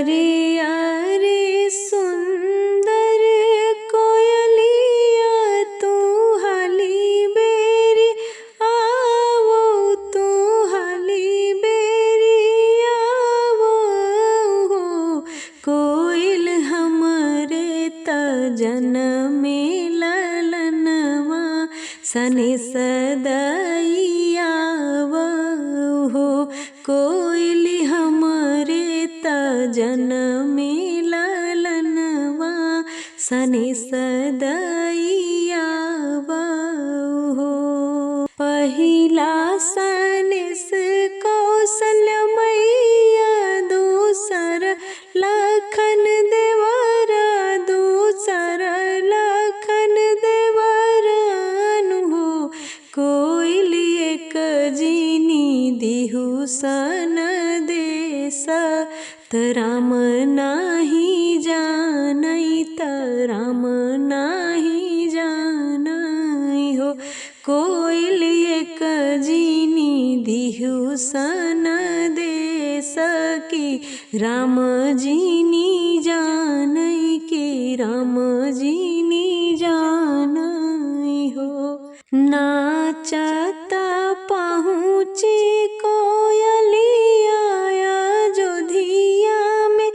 अरे अरे सुंदर कोयलिया तू हाली बेरी आवो, तू हाली बेरी आवो हो। कोयल हमरे त जनमे ललनवा सने सदैया हो। कोयली हमरे त जनमे ललनवा सने सदैया हो। पहिला सनेस कौशल्य मैया, दूसर लखन देवरा, दूसर लखन देवरान हो। कोयली एक जीनी दिहु सन देश, त राम नाही जानई, त राम नाही जानई हो। कोयली एक जीनी दिहु सन देश, की राम जीनी जानई, के राम जीनी जानई हो। नाचता पहुँची कोयलिया अयोध्या में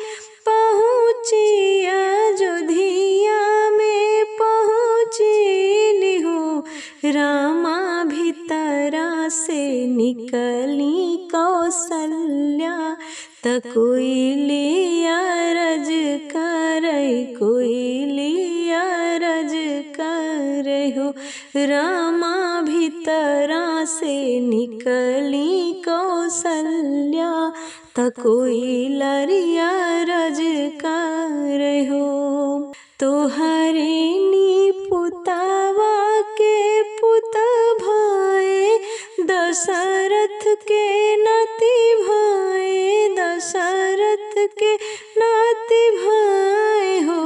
पहुँची, अयोध्या में पहुँची हो। रामा भीतरा से निकली कौशल्या, त कोयली अरज करे, कोयली अरज करे हो। रामा भीतरा से निकली कौशल्या, त कोयलरिया अरज करे हो। तोहरे पुतवा के पुत भाए, दशरथ के नाती भाए, दशरथ के नाती भाए हो।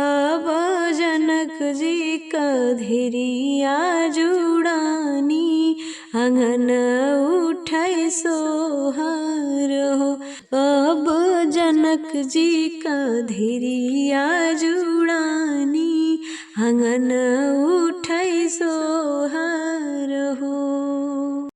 अब जनक जी का धीरिया जुड़ानी, आंगन उठै सोहर हो। अब जनक जी का धीरिया जुड़ानी, आंगन उठै सोहर।